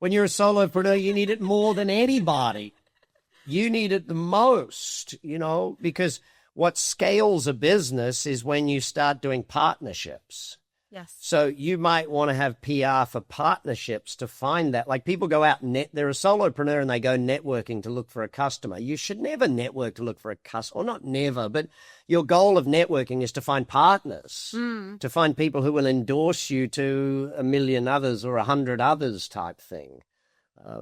When you're a solopreneur, you need it more than anybody. You need it the most, because what scales a business is when you start doing partnerships. Yes. So you might want to have PR for partnerships to find that. Like people go out they're a solopreneur and they go networking to look for a customer. You should never network to look for a customer, or not never, but your goal of networking is to find partners, to find people who will endorse you to 1 million others or 100 others type thing.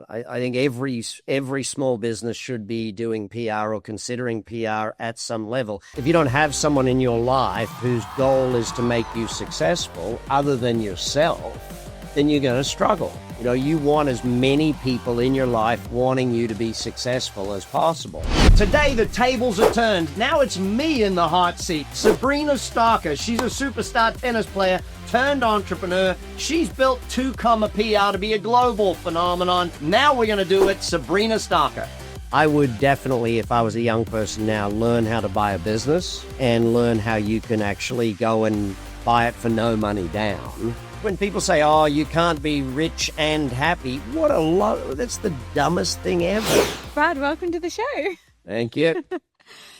I think every small business should be doing PR or considering PR at some level. If you don't have someone in your life whose goal is to make you successful other than yourself, then you're going to struggle. You want as many people in your life wanting you to be successful as possible. Today, the tables are turned. Now it's me in the hot seat. Sabrina Stocker, she's a superstar tennis player turned entrepreneur. She's built 2 PR to be a global phenomenon. Now we're going to do it, Sabrina Stocker. I would definitely, if I was a young person now, learn how to buy a business and learn how you can actually go and buy it for no money down. When people say, oh, you can't be rich and happy, that's the dumbest thing ever. Brad, welcome to the show. Thank you.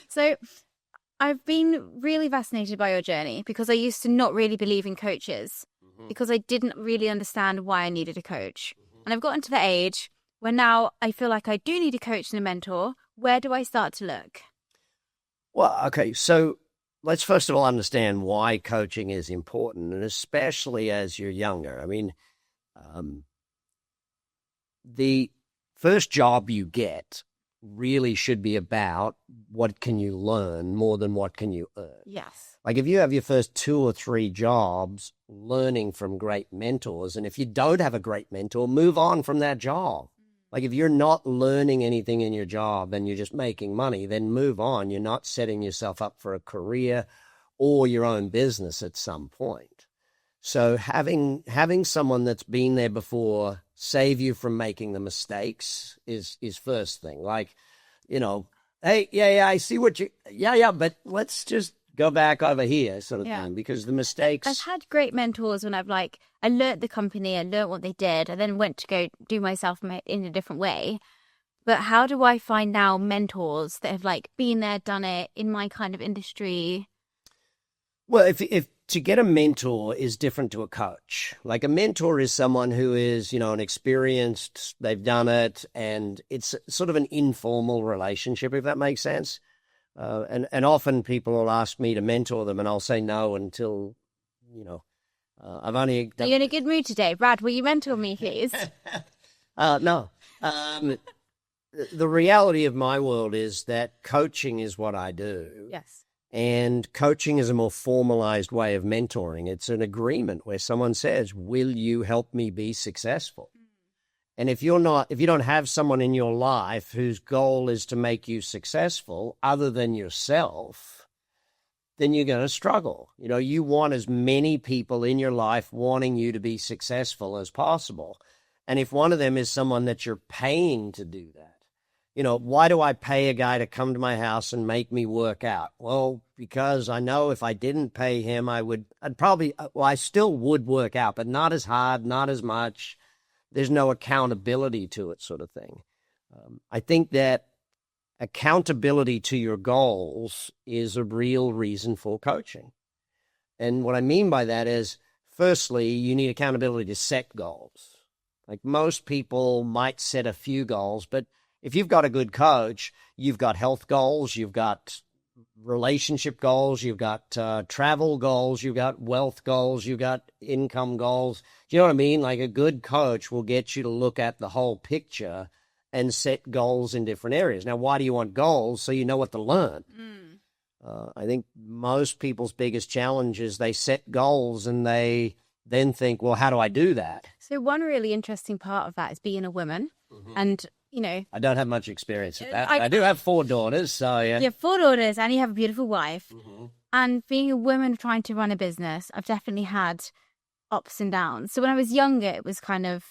So I've been really fascinated by your journey because I used to not really believe in coaches because I didn't really understand why I needed a coach. And I've gotten to the age where now I feel like I do need a coach and a mentor. Where do I start to look? Well, okay, so let's first of all understand why coaching is important, and especially as you're younger. I mean, the first job you get really should be about what can you learn more than what can you earn. Yes. Like if you have your first 2 or 3 jobs learning from great mentors, and if you don't have a great mentor, move on from that job. Like if you're not learning anything in your job and you're just making money, then move on. You're not setting yourself up for a career or your own business at some point. So having someone that's been there before save you from making the mistakes is first thing. Like, hey, yeah, I see what but let's just go back over here sort of thing, because the mistakes. I've had great mentors when I learned the company, I learned what they did, I then went to go do myself in a different way. But how do I find now mentors that have been there, done it in my kind of industry? Well, if to get a mentor is different to a coach. Like a mentor is someone who is, an experienced, they've done it, and it's sort of an informal relationship, if that makes sense. And often people will ask me to mentor them, and I'll say no until, I've only done... Are you in a good mood today? Brad, will you mentor me, please? No. The reality of my world is that coaching is what I do. Yes. And coaching is a more formalized way of mentoring. It's an agreement where someone says, will you help me be successful? And if you don't have someone in your life whose goal is to make you successful other than yourself, then you're going to struggle. You want as many people in your life wanting you to be successful as possible. And if one of them is someone that you're paying to do that, why do I pay a guy to come to my house and make me work out? Well, because I know if I didn't pay him, I still would work out, but not as hard, not as much. There's no accountability to it, sort of thing. I think that accountability to your goals is a real reason for coaching. And what I mean by that is, firstly, you need accountability to set goals. Like most people might set a few goals, but if you've got a good coach, you've got health goals, you've got relationship goals, you've got travel goals, you've got wealth goals, you've got income goals. Do you know what I mean? Like a good coach will get you to look at the whole picture and set goals in different areas. Now, why do you want goals? So you know what to learn. I think most people's biggest challenge is they set goals and they then think, well, how do I do that? So one really interesting part of that is being a woman. And I don't have much experience with that. I do have 4 daughters, so yeah. You have 4 daughters and you have a beautiful wife. And being a woman trying to run a business, I've definitely had ups and downs. So when I was younger, it was kind of,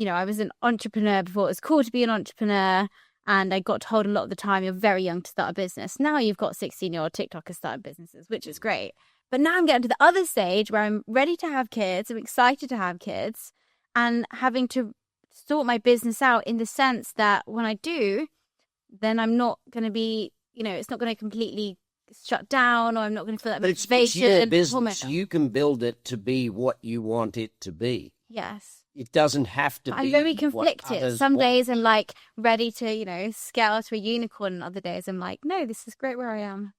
I was an entrepreneur before. It was cool to be an entrepreneur. And I got told a lot of the time, you're very young to start a business. Now you've got 16-year-old TikTokers starting businesses, which is great. But now I'm getting to the other stage where I'm ready to have kids. I'm excited to have kids and having to sort my business out in the sense that when I do, then I'm not going to be, it's not going to completely shut down, or I'm not going to feel that motivation. It's your business. You can build it to be what you want it to be. Yes. It doesn't have to be. I'm very conflicted. Some days I'm like ready to, scale to a unicorn, and other days I'm like, no, this is great where I am.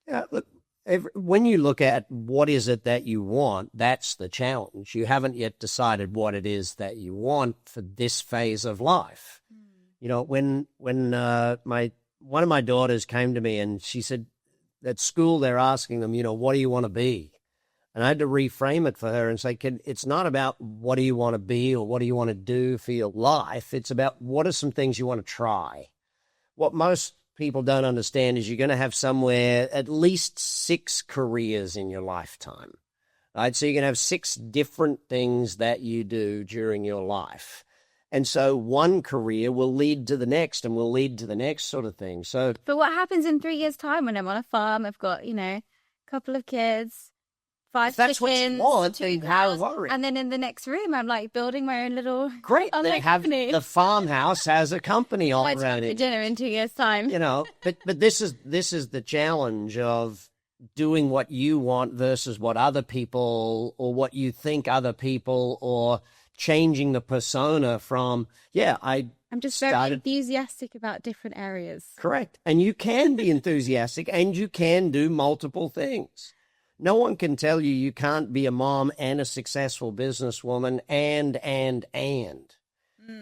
Yeah, look, when you look at what is it that you want, that's the challenge. You haven't yet decided what it is that you want for this phase of life. When one of my daughters came to me and she said, at school they're asking them, what do you want to be? And I had to reframe it for her and say, it's not about what do you want to be or what do you want to do for your life. It's about what are some things you want to try. What most people don't understand is you're going to have somewhere at least 6 careers in your lifetime. Right? So you're going to have 6 different things that you do during your life. And so one career will lead to the next and will lead to the next sort of thing. But what happens in 3 years' time when I'm on a farm? I've got, a couple of kids, 5 if that's chickens, what you want, 2 cows, and then in the next room, I'm like building my own little They have company. The farmhouse has a company all around it. For dinner in 2 years' time. But this is the challenge of doing what you want versus what other people or what you think other people, or changing the persona from, I'm just very enthusiastic about different areas. Correct. And you can be enthusiastic and you can do multiple things. No one can tell you can't be a mom and a successful businesswoman and.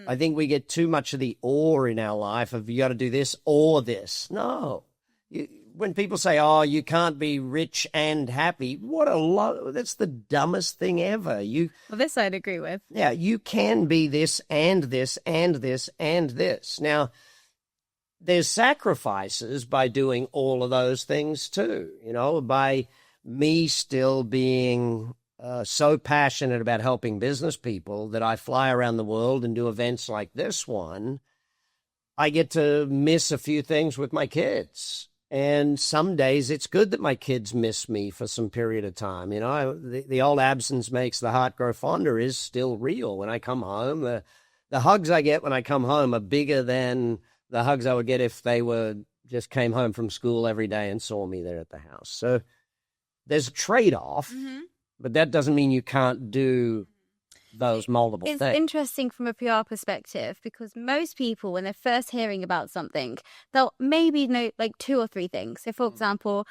I think we get too much of the or in our life of you got to do this or this. No. When people say, you can't be rich and happy, that's the dumbest thing ever. Well, this I'd agree with. Yeah, you can be this and this and this and this. Now, there's sacrifices by doing all of those things too, by me still being so passionate about helping business people that I fly around the world and do events like this one. I get to miss a few things with my kids. And some days it's good that my kids miss me for some period of time. The old absence makes the heart grow fonder is still real. When I come home, the hugs I get when I come home are bigger than the hugs I would get if they just came home from school every day and saw me there at the house. So there's a trade-off, but that doesn't mean you can't do those multiple things. It's interesting from a PR perspective because most people, when they're first hearing about something, they'll maybe know like 2 or 3 things. So, for example,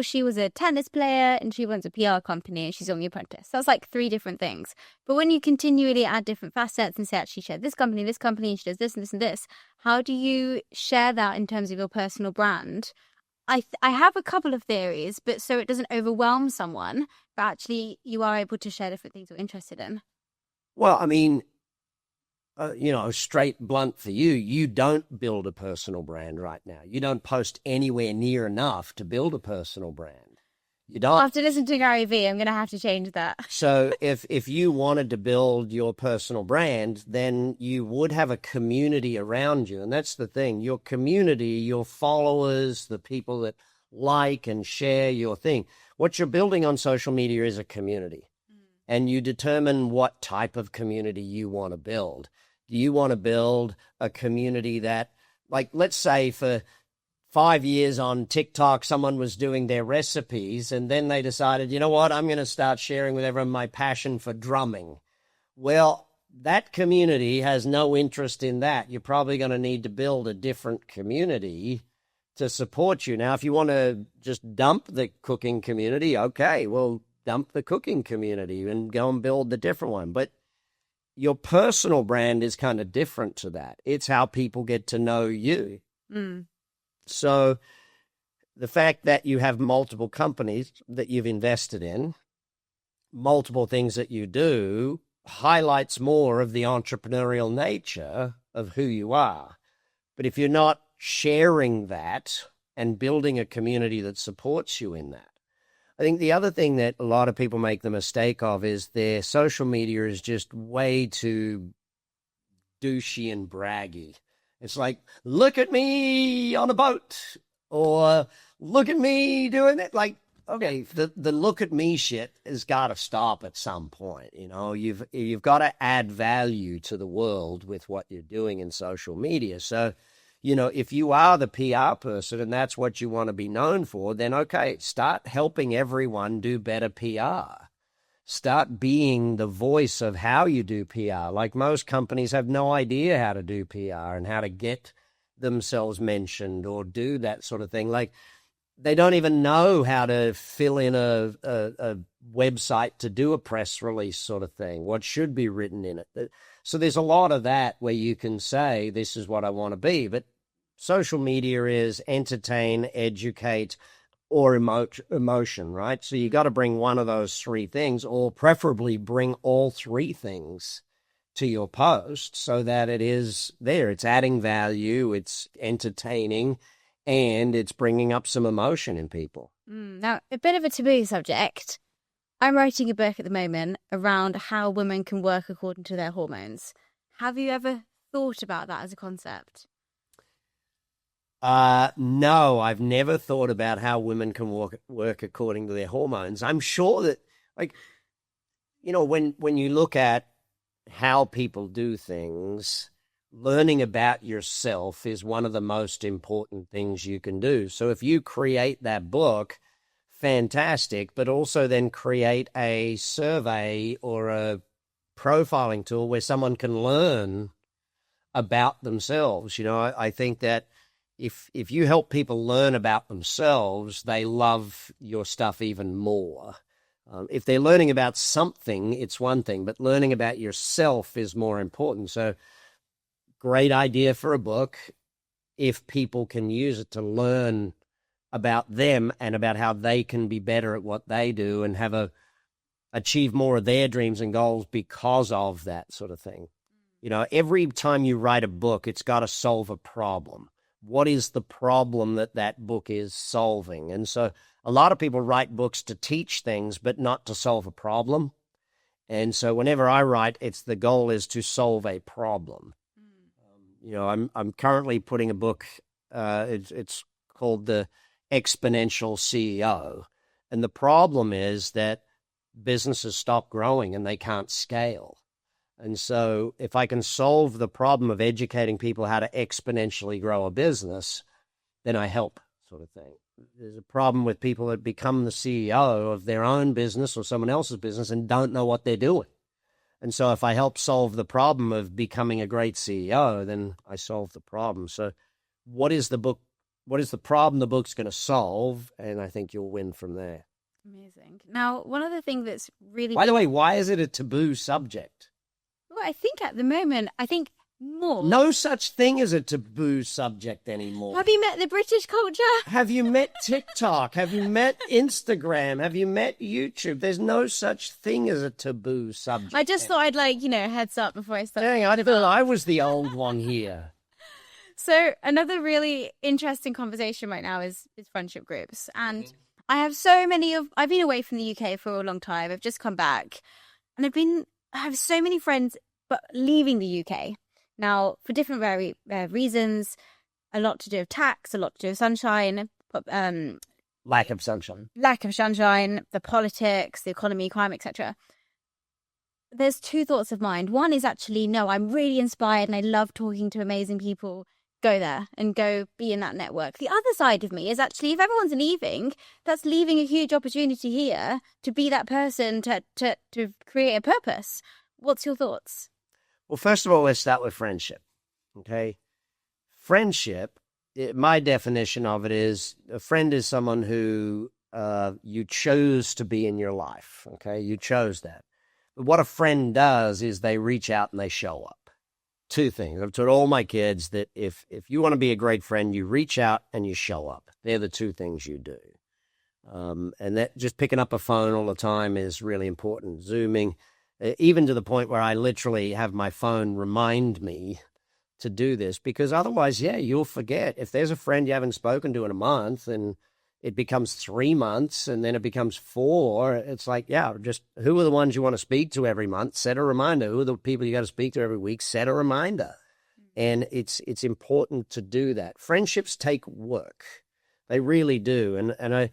she was a tennis player and she runs a PR company and she's on The Apprentice. That's like 3 different things. But when you continually add different facets and say, actually, she had this company, and she does this and this and this, how do you share that in terms of your personal brand? I have a couple of theories, but so it doesn't overwhelm someone, but actually you are able to share different things you're interested in. Well, I mean, straight blunt for you, you don't build a personal brand right now. You don't post anywhere near enough to build a personal brand. You don't. After listening to Gary Vee, I'm going to have to change that. So if you wanted to build your personal brand, then you would have a community around you. And that's the thing. Your community, your followers, the people that like and share your thing. What you're building on social media is a community. And you determine what type of community you want to build. Do you want to build a community that, like, let's say for 5 years on TikTok, someone was doing their recipes and then they decided, you know what, I'm going to start sharing with everyone my passion for drumming. Well, that community has no interest in that. You're probably going to need to build a different community to support you. Now, if you want to just dump the cooking community, okay, well, dump the cooking community and go and build the different one. But your personal brand is kind of different to that. It's how people get to know you. So the fact that you have multiple companies that you've invested in, multiple things that you do, highlights more of the entrepreneurial nature of who you are. But if you're not sharing that and building a community that supports you in that, I think the other thing that a lot of people make the mistake of is their social media is just way too douchey and braggy. It's like, look at me on a boat, or look at me doing it. Like, okay, the look at me shit has got to stop at some point. You know, you've got to add value to the world with what you're doing in social media. So, you know, if you are the PR person and that's what you want to be known for, then okay, start helping everyone do better PR. Start being the voice of how you do PR. Like most companies have no idea how to do PR and how to get themselves mentioned or do that sort of thing. Like they don't even know how to fill in a website to do a press release sort of thing, what should be written in it. So there's a lot of that where you can say, this is what I want to be. But social media is entertain, educate, or emotion, right? So you got to bring one of those three things, or preferably bring all three things to your post so that it is there. It's adding value, it's entertaining, and it's bringing up some emotion in people. Now, a bit of a taboo subject. I'm writing a book at the moment around how women can work according to their hormones. Have you ever thought about that as a concept? No, I've never thought about how women can work according to their hormones. I'm sure that, like, you know, when you look at how people do things, learning about yourself is one of the most important things you can do. So if you create that book, fantastic, but also then create a survey or a profiling tool where someone can learn about themselves. You know, I think that if you help people learn about themselves, they love your stuff even more. If they're learning about something, it's one thing, but learning about yourself is more important. So great idea for a book if people can use it to learn about them and about how they can be better at what they do and achieve more of their dreams and goals because of that sort of thing. You know, every time you write a book, it's got to solve a problem. What is the problem that book is solving? And so a lot of people write books to teach things, but not to solve a problem. And so whenever I write, the goal is to solve a problem. You know, I'm currently putting a book, it's called The Exponential CEO. And the problem is that businesses stop growing and they can't scale. And so if I can solve the problem of educating people how to exponentially grow a business, then I help, sort of thing. There's a problem with people that become the CEO of their own business or someone else's business and don't know what they're doing. And so if I help solve the problem of becoming a great CEO, then I solve the problem. So what is the problem the book's going to solve? And I think you'll win from there. Amazing. Now, one other thing that's really... By the way, why is it a taboo subject? Well, I think at the moment, more. No such thing as a taboo subject anymore. Have you met the British culture? Have you met TikTok? Have you met Instagram? Have you met YouTube? There's no such thing as a taboo subject. I just thought I'd heads up before I start. Dang, I thought I was the old one here. So another really interesting conversation right now is friendship groups. And I have I've been away from the UK for a long time. I've just come back. And I have so many friends, but leaving the UK. Now, for different reasons, a lot to do with tax, a lot to do with sunshine. Lack of sunshine. The politics, the economy, crime, etc. There's two thoughts of mine. One is actually, no, I'm really inspired and I love talking to amazing people. Go there and go be in that network. The other side of me is actually, if everyone's leaving, that's leaving a huge opportunity here to be that person to create a purpose. What's your thoughts? Well, first of all, let's start with friendship. Okay. Friendship, my definition of it is a friend is someone who you chose to be in your life. Okay. You chose that. But what a friend does is they reach out and they show up. Two things. I've told all my kids that if you want to be a great friend, you reach out and you show up. They're the two things you do. And that just picking up a phone all the time is really important. Zooming, even to the point where I literally have my phone remind me to do this, because otherwise, you'll forget. If there's a friend you haven't spoken to in a month and it becomes 3 months and then it becomes 4, it's like, just who are the ones you want to speak to every month? Set a reminder. Who are the people you got to speak to every week? Set a reminder. And it's important to do that. Friendships take work. They really do. And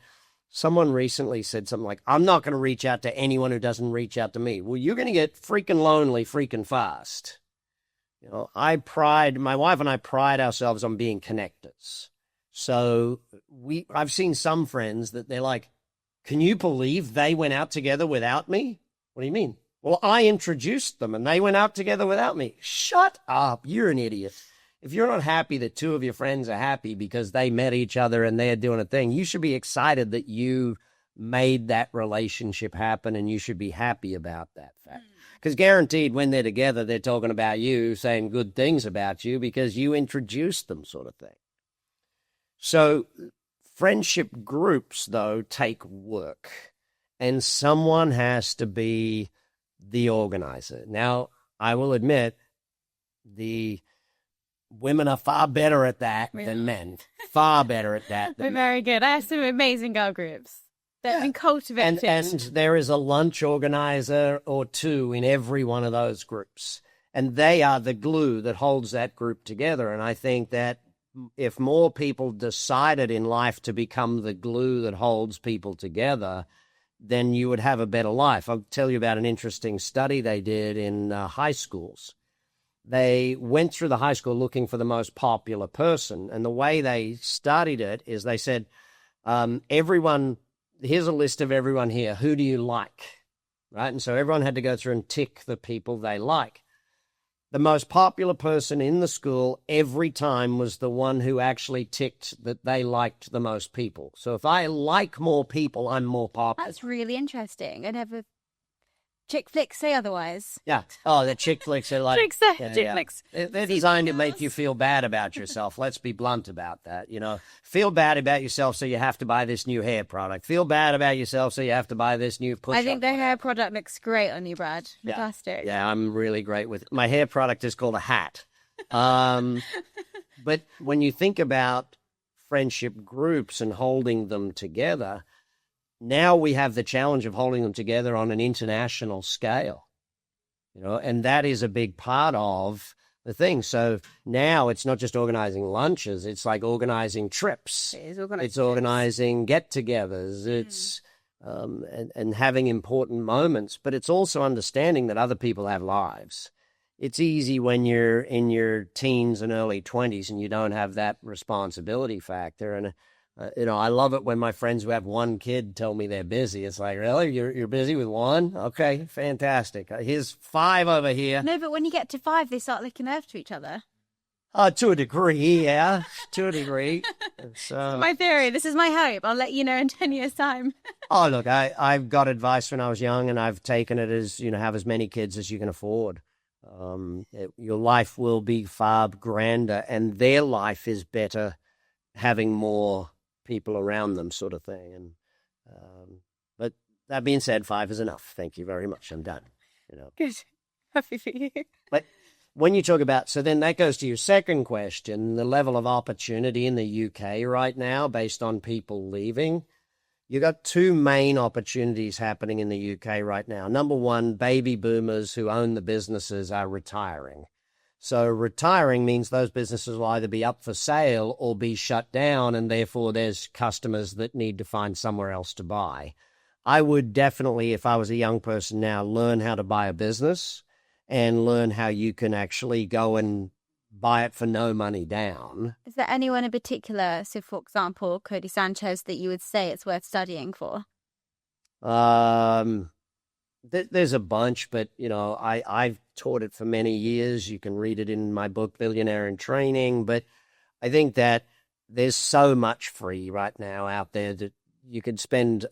Someone recently said something like, I'm not going to reach out to anyone who doesn't reach out to me. Well, you're going to get freaking lonely freaking fast. You know, my wife and I pride ourselves on being connectors. So I've seen some friends that they're like, can you believe they went out together without me? What do you mean? Well, I introduced them and they went out together without me. Shut up. You're an idiot. If you're not happy that two of your friends are happy because they met each other and they're doing a thing, you should be excited that you made that relationship happen, and you should be happy about that fact. Because guaranteed when they're together, they're talking about you, saying good things about you because you introduced them, sort of thing. So friendship groups, though, take work, and someone has to be the organizer. Now, I will admit, the women are far better at that than men. Far better at that. We're very good. I have some amazing girl groups that have been cultivated. And there is a lunch organizer or two in every one of those groups. And they are the glue that holds that group together. And I think that if more people decided in life to become the glue that holds people together, then you would have a better life. I'll tell you about an interesting study they did in high schools. They went through the high school looking for the most popular person. And the way they studied it is they said, here's a list of everyone here. Who do you like? Right? And so everyone had to go through and tick the people they like. The most popular person in the school every time was the one who actually ticked that they liked the most people. So if I like more people, I'm more popular. That's really interesting. I never... Chick flicks say otherwise. Yeah. Oh, the chick flicks are like... Chick flicks. They're designed to make you feel bad about yourself. Let's be blunt about that. You know, feel bad about yourself so you have to buy this new hair product. Feel bad about yourself so you have to buy this new push-up. I think the hair product looks great on you, Brad. Fantastic. Yeah, I'm really great with it. My hair product is called a hat. But when you think about friendship groups and holding them together, now we have the challenge of holding them together on an international scale, you know, and that is a big part of the thing. So now it's not just organizing lunches, it's like organizing trips. It's organizing get-togethers. It's and having important moments, but it's also understanding that other people have lives. It's easy when you're in your teens and early 20s and you don't have that responsibility factor. And you know, I love it when my friends who have one kid tell me they're busy. It's like, really? You're busy with one? Okay, fantastic. Here's 5 over here. No, but when you get to 5, they start licking earth to each other. To a degree, yeah. To a degree. It's my theory. This is my hope. I'll let you know in 10 years' time. Oh, look, I've got advice when I was young, and I've taken it as, you know, have as many kids as you can afford. Your life will be far grander, and their life is better having more people around them, sort of thing. And but that being said, 5 is enough. Thank you very much. I'm done. You know. Good. Happy for you. But when you talk about, so then that goes to your second question, the level of opportunity in the UK right now, based on people leaving. You got 2 main opportunities happening in the UK right now. Number one, baby boomers who own the businesses are retiring. So retiring means those businesses will either be up for sale or be shut down, and therefore there's customers that need to find somewhere else to buy. I would definitely, if I was a young person now, learn how to buy a business and learn how you can actually go and buy it for no money down. Is there anyone in particular, so for example, Cody Sanchez, that you would say it's worth studying for? There's a bunch, but, you know, I've taught it for many years. You can read it in my book, Billionaire in Training. But I think that there's so much free right now out there that you could spend,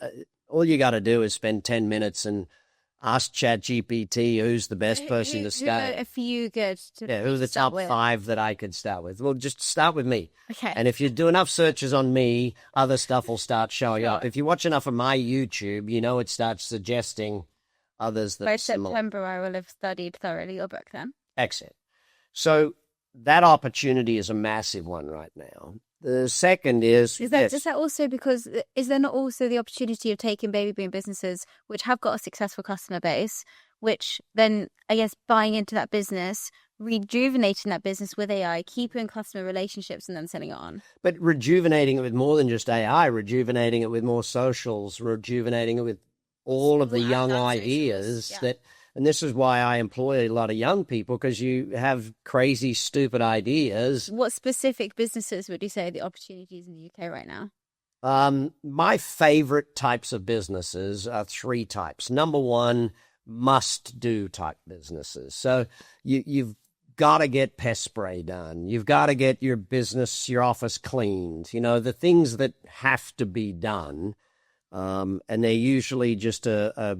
all you got to do is spend 10 minutes and ask ChatGPT who's the best person to start. Who are a few good to who are the top 5 that I could start with? Well, just start with me. Okay. And if you do enough searches on me, other stuff will start showing up. If you watch enough of my YouTube, you know it starts suggesting others that by similar. September, I will have studied thoroughly your book then. Excellent. So that opportunity is a massive one right now. The second is that also because is there not also the opportunity of taking baby boom businesses which have got a successful customer base, which then, I guess, buying into that business, rejuvenating that business with AI, keeping customer relationships, and then selling it on. But rejuvenating it with more than just AI, rejuvenating it with more socials, rejuvenating it with all of the young ideas that, and this is why I employ a lot of young people, because you have crazy, stupid ideas. What specific businesses would you say are the opportunities in the UK right now? My favorite types of businesses are 3 types. Number one, must-do type businesses. So you've got to get pest spray done. You've got to get your business, your office cleaned. You know, the things that have to be done. And they're usually just they're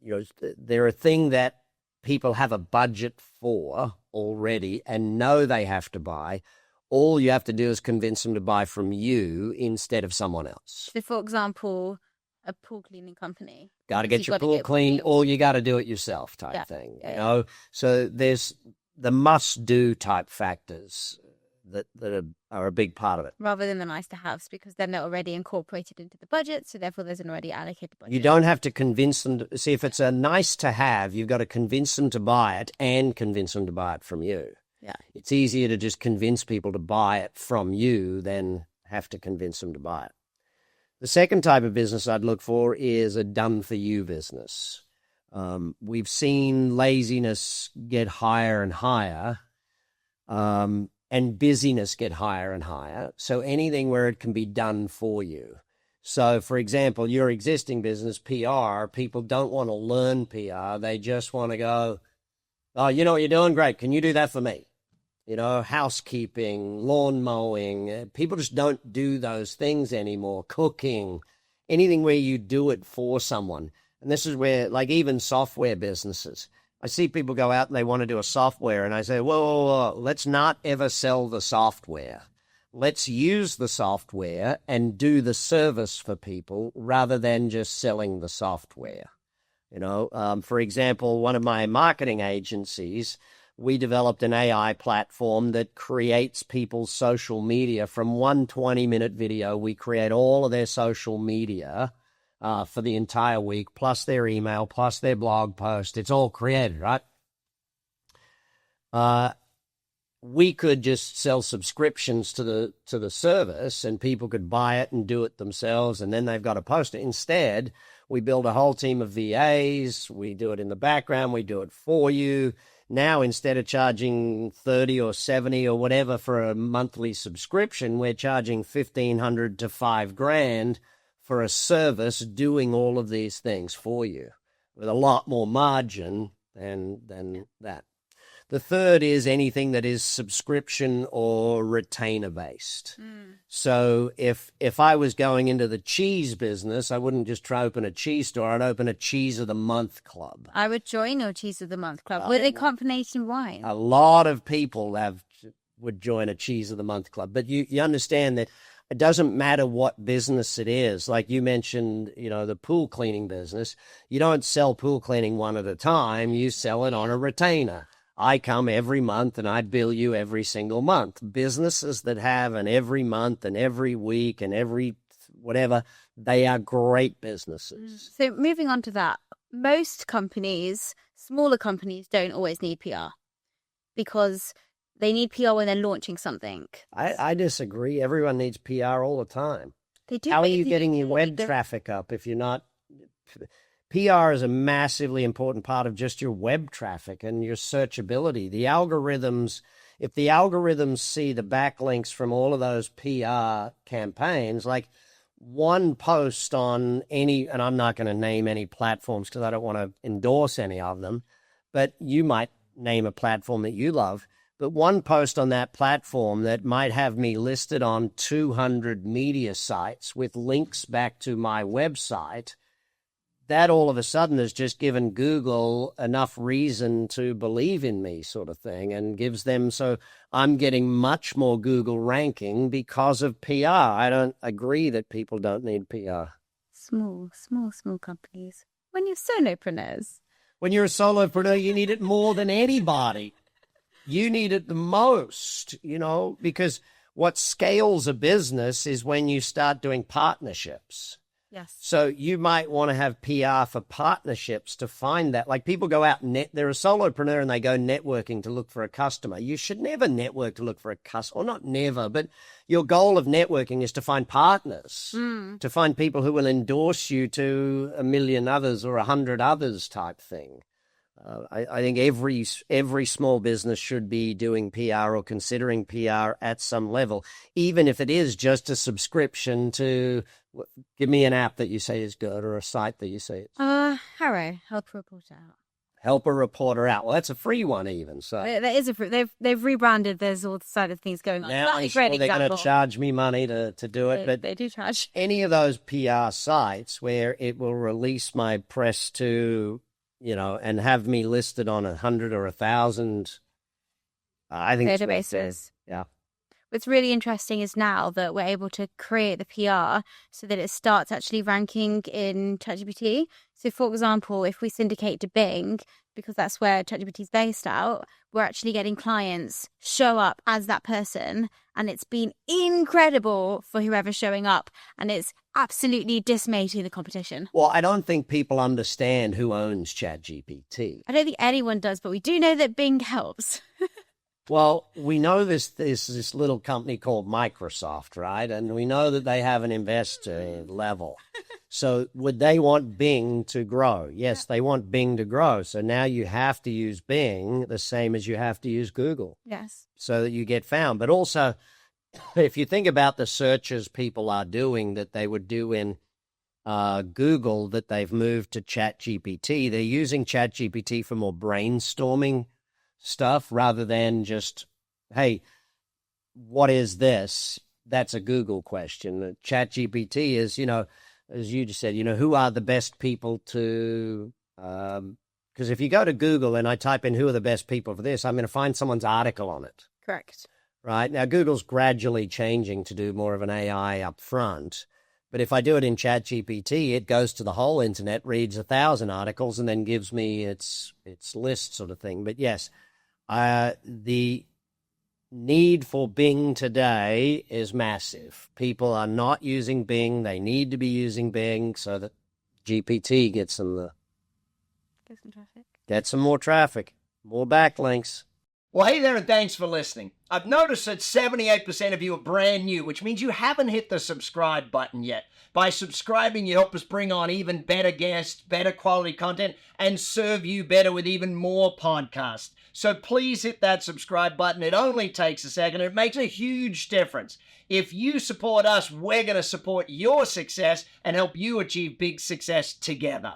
a thing that people have a budget for already and know they have to buy. All you have to do is convince them to buy from you instead of someone else. So, for example, a pool cleaning company. Got to get your pool cleaned, or you got to do it yourself type thing. You know, so there's the must-do type factors that are a big part of it. Rather than the nice-to-haves, because then they're already incorporated into the budget, so therefore there's an already allocated budget. You don't have to convince them to see if it's a nice-to-have. You've got to convince them to buy it and convince them to buy it from you. Yeah, it's easier to just convince people to buy it from you than have to convince them to buy it. The second type of business I'd look for is a done-for-you business. We've seen laziness get higher and higher, and busyness get higher and higher. So anything where it can be done for you. So, for example, your existing business, PR, people don't want to learn PR. They just want to go, oh, you know what you're doing? Great. Can you do that for me? You know, housekeeping, lawn mowing. People just don't do those things anymore. Cooking, anything where you do it for someone. And this is where, like, even software businesses, I see people go out and they want to do a software, and I say, whoa, let's not ever sell the software. Let's use the software and do the service for people rather than just selling the software. You know, for example, one of my marketing agencies, we developed an AI platform that creates people's social media. From one 20-minute video, we create all of their social media for the entire week, plus their email, plus their blog post. It's all created, right? We could just sell subscriptions to the service, and people could buy it and do it themselves, and then they've got to post it. Instead, we build a whole team of VAs. We do it in the background. We do it for you. Now, instead of charging 30 or 70 or whatever for a monthly subscription, we're charging $1,500 to $5,000 for a service doing all of these things for you with a lot more margin than that. The third is anything that is subscription or retainer based. So if I was going into the cheese business, I wouldn't just try to open a cheese store. I'd open a cheese of the month club. I would join your cheese of the month club. Would they combination wine? A lot of people would join a cheese of the month club. But you understand that it doesn't matter what business it is. Like you mentioned, you know, the pool cleaning business. You don't sell pool cleaning one at a time. You sell it on a retainer. I come every month and I bill you every single month. Businesses that have an every month and every week and every whatever, they are great businesses. So moving on to that, most companies, smaller companies, don't always need PR because they need PR when they're launching something. I disagree. Everyone needs PR all the time. They do. How are you getting your web traffic up if you're not... PR is a massively important part of just your web traffic and your searchability. The algorithms, if the algorithms see the backlinks from all of those PR campaigns, like one post on any, and I'm not going to name any platforms because I don't want to endorse any of them, but you might name a platform that you love, but one post on that platform that might have me listed on 200 media sites with links back to my website, that all of a sudden has just given Google enough reason to believe in me, sort of thing, and gives them, so I'm getting much more Google ranking because of PR. I don't agree that people don't need PR. Small companies. When you're solopreneurs. When you're a solopreneur, you need it more than anybody. You need it the most, you know, because what scales a business is when you start doing partnerships. Yes. So you might want to have PR for partnerships to find that. Like people go out, they're a solopreneur and they go networking to look for a customer. You should never network to look for a customer, or not never, but your goal of networking is to find partners, to find people who will endorse you to 1 million others or 100 others type thing. I think every small business should be doing PR or considering PR at some level, even if it is just a subscription to, give me an app that you say is good or a site that you say is. Harrow, help a reporter out. Help a reporter out. Well, that's a free one even. So That is a free. They've rebranded. There's all side of things going on. now I'm sure they're going to charge me money to do it, but they do charge. Any of those PR sites where it will release my press to, and have me listed on 100 or 1,000, I think databases. Yeah. What's really interesting is now that we're able to create the PR so that it starts actually ranking in ChatGPT. So, for example, if we syndicate to Bing, because that's where ChatGPT is based out, we're actually getting clients show up as that person. And it's been incredible for whoever's showing up. And it's absolutely decimating the competition. Well, I don't think people understand who owns ChatGPT. I don't think anyone does, but we do know that Bing helps. Well, we know this little company called Microsoft, right? And we know that they have an investor level. So would they want Bing to grow? Yes, they want Bing to grow. So now you have to use Bing the same as you have to use Google. Yes. So that you get found. But also, if you think about the searches people are doing that they would do in Google that they've moved to ChatGPT, they're using ChatGPT for more brainstorming stuff rather than just, hey, what is this? That's a Google question. ChatGPT is, as you just said, who are the best people to, because if you go to Google and I type in who are the best people for this, I'm going to find someone's article on it. Correct. Right. Now, Google's gradually changing to do more of an AI up front. But if I do it in ChatGPT, it goes to the whole internet, reads 1,000 articles, and then gives me its list sort of thing. But yes, the need for Bing today is massive. People are not using Bing. They need to be using Bing so that GPT gets them get some more traffic, more backlinks. Well, hey there, and thanks for listening. I've noticed that 78% of you are brand new, which means you haven't hit the subscribe button yet. By subscribing, you help us bring on even better guests, better quality content, and serve you better with even more podcasts. So please hit that subscribe button. It only takes a second. It makes a huge difference. If you support us, we're going to support your success and help you achieve big success together.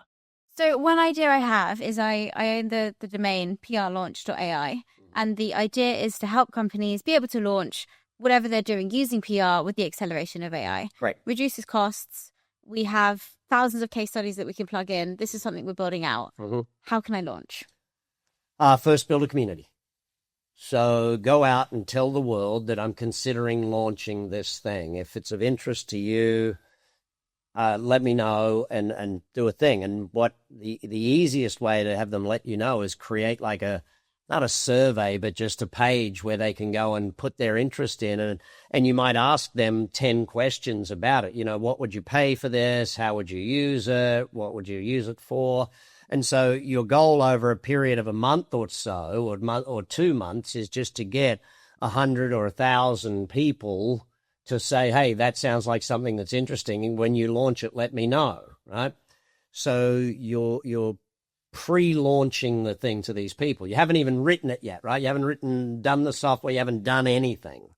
So one idea I have is I own the domain prlaunch.ai. And the idea is to help companies be able to launch whatever they're doing using PR with the acceleration of AI. Right. Reduces costs. We have thousands of case studies that we can plug in. This is something we're building out. Mm-hmm. How can I launch? First, build a community. So go out and tell the world that I'm considering launching this thing. If it's of interest to you, let me know and do a thing. And what the easiest way to have them let you know is create like not a survey, but just a page where they can go and put their interest in. And you might ask them 10 questions about it. What would you pay for this? How would you use it? What would you use it for? And so your goal over a period of a month or so, or 2 months, is just to get 100 or 1,000 people to say, hey, that sounds like something that's interesting. And when you launch it, let me know, right? So you're pre-launching the thing to these people. You haven't even written it yet, right? You haven't done the software. You haven't done anything.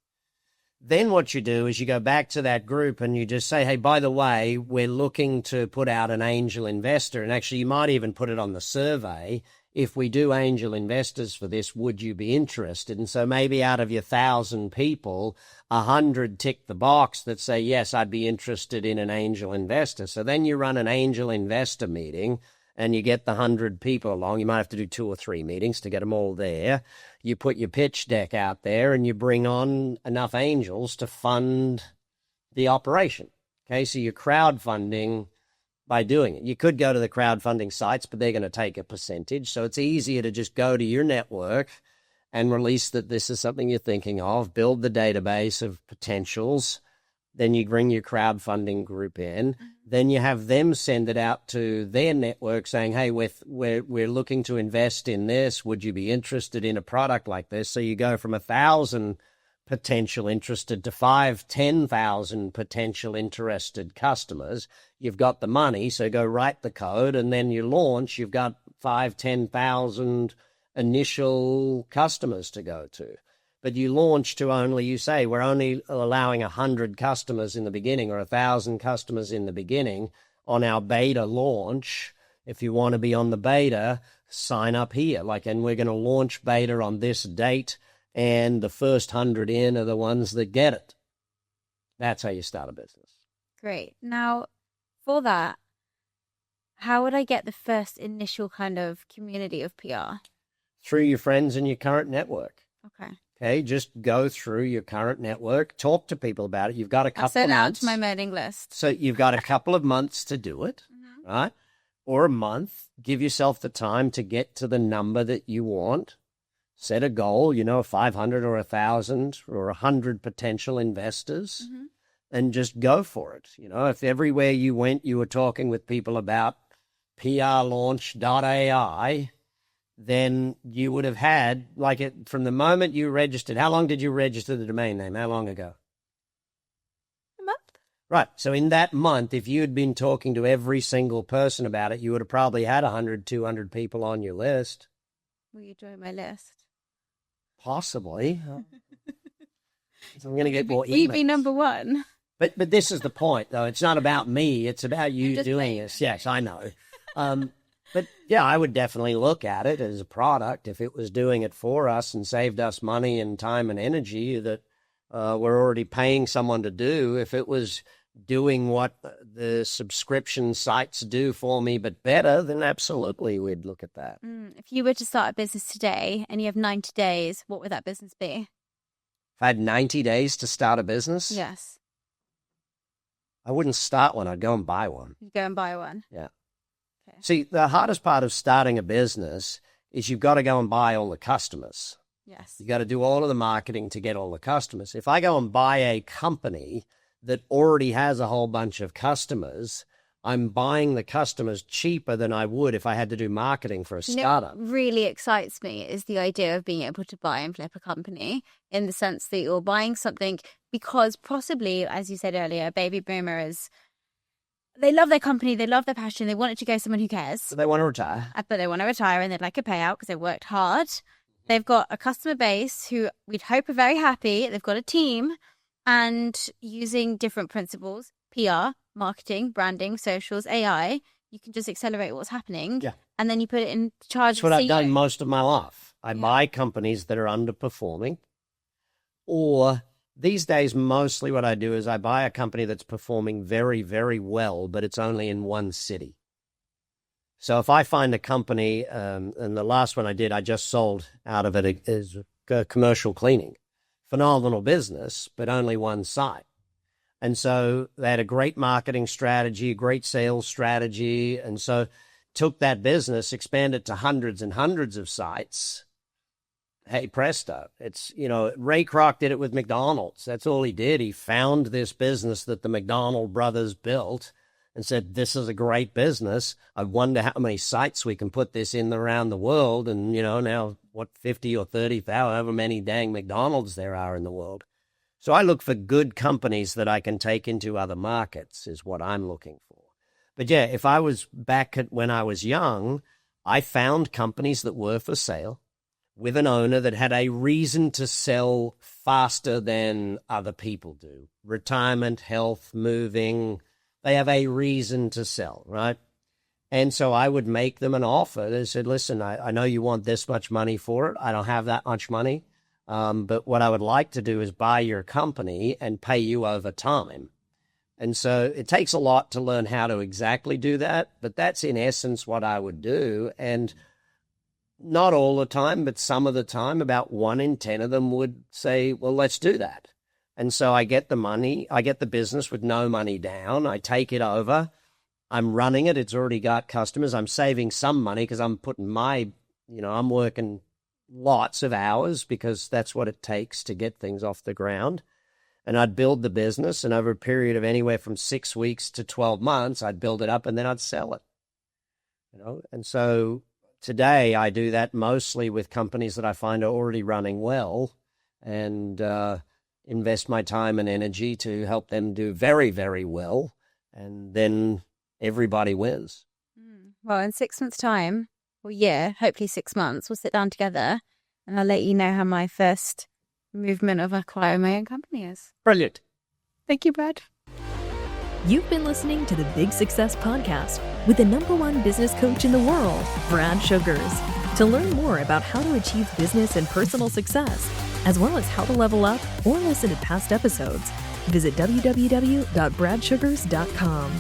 Then what you do is you go back to that group and you just say, hey, by the way, we're looking to put out an angel investor. And actually, you might even put it on the survey. If we do angel investors for this, would you be interested? And so maybe out of your 1,000 people, 100 tick the box that say, yes, I'd be interested in an angel investor. So then you run an angel investor meeting and you get the 100 people along. You might have to do 2 or 3 meetings to get them all there. You put your pitch deck out there and you bring on enough angels to fund the operation. Okay, so you're crowdfunding by doing it. You could go to the crowdfunding sites, but they're going to take a percentage. So it's easier to just go to your network and release that this is something you're thinking of, build the database of potentials, Then you bring your crowdfunding group in. Then you have them send it out to their network saying, hey, we're looking to invest in this. Would you be interested in a product like this? So you go from 1,000 potential interested to 5,000-10,000 potential interested customers. You've got the money, so go write the code, and then you launch. You've got 5,000-10,000 initial customers to go to. But you launch to only, you say, we're only allowing 100 customers in the beginning or 1,000 customers in the beginning on our beta launch. If you want to be on the beta, sign up here. And we're going to launch beta on this date, and the first 100 in are the ones that get it. That's how you start a business. Great. Now, for that, how would I get the first initial kind of community of PR? Through your friends and your current network. Okay, just go through your current network, talk to people about it. You've got a couple of months. I'll send out to my mailing list. So you've got a couple of months to do it, right? Or a month. Give yourself the time to get to the number that you want. Set a goal, 500 or 1,000 or 100 potential investors, and just go for it. If everywhere you went, you were talking with people about prlaunch.ai, then you would have had, from the moment you registered. How long did you register the domain name? How long ago? A month. Right. So in that month, if you had been talking to every single person about it, you would have probably had 100, 200 people on your list. Will you join my list? Possibly. So I'm going to get more emails. Will you be number one? But this is the point, though. It's not about me. It's about you doing this. Yes, I know. But yeah, I would definitely look at it as a product. If it was doing it for us and saved us money and time and energy that we're already paying someone to do, if it was doing what the subscription sites do for me but better, then absolutely we'd look at that. If you were to start a business today and you have 90 days, what would that business be? If I had 90 days to start a business? Yes. I wouldn't start one. I'd go and buy one. You'd go and buy one? Yeah. Okay. See, the hardest part of starting a business is you've got to go and buy all the customers. Yes. You got to do all of the marketing to get all the customers. If I go and buy a company that already has a whole bunch of customers, I'm buying the customers cheaper than I would if I had to do marketing for a startup. What really excites me is the idea of being able to buy and flip a company, in the sense that you're buying something because possibly, as you said earlier, baby boomers, they love their company, they love their passion, they want it to go someone who cares. So they want to retire. But they want to retire and they'd like a payout because they worked hard. They've got a customer base who we'd hope are very happy. They've got a team, and using different principles, PR, marketing, branding, socials, AI, you can just accelerate what's happening. Yeah. And then you put it in charge. That's what I've done most of my life. I buy companies that are underperforming, or these days, mostly what I do is I buy a company that's performing very, very well, but it's only in one city. So if I find a company, and the last one I did, I just sold out of it, is commercial cleaning. Phenomenal business, but only one site. And so they had a great marketing strategy, a great sales strategy, and so took that business, expanded to hundreds and hundreds of sites. Hey, presto. It's, Ray Kroc did it with McDonald's. That's all he did. He found this business that the McDonald brothers built and said, this is a great business. I wonder how many sites we can put this in around the world. And, now, 50 or 30, however many dang McDonald's there are in the world. So I look for good companies that I can take into other markets is what I'm looking for. But yeah, if I was back at when I was young, I found companies that were for sale with an owner that had a reason to sell faster than other people do. Retirement, health, moving, they have a reason to sell, right? And so I would make them an offer. They said, listen, I know you want this much money for it. I don't have that much money. But what I would like to do is buy your company and pay you over time. And so it takes a lot to learn how to exactly do that, but that's in essence what I would do. And not all the time, but some of the time, about 1 in 10 of them would say, well, let's do that. And so I get the money, I get the business with no money down, I take it over, I'm running it, it's already got customers, I'm saving some money because I'm putting I'm working lots of hours because that's what it takes to get things off the ground. and I'd build the business, and over a period of anywhere from 6 weeks to 12 months, I'd build it up and then I'd sell it. And so today I do that mostly with companies that I find are already running well, and invest my time and energy to help them do very, very well, and then everybody wins. Well, in 6 months' time, or year, hopefully 6 months, we'll sit down together and I'll let you know how my first movement of acquiring my own company is. Brilliant. Thank you, Brad. You've been listening to the Big Success Podcast with the #1 business coach in the world, Brad Sugars. To learn more about how to achieve business and personal success, as well as how to level up or listen to past episodes, visit www.bradsugars.com.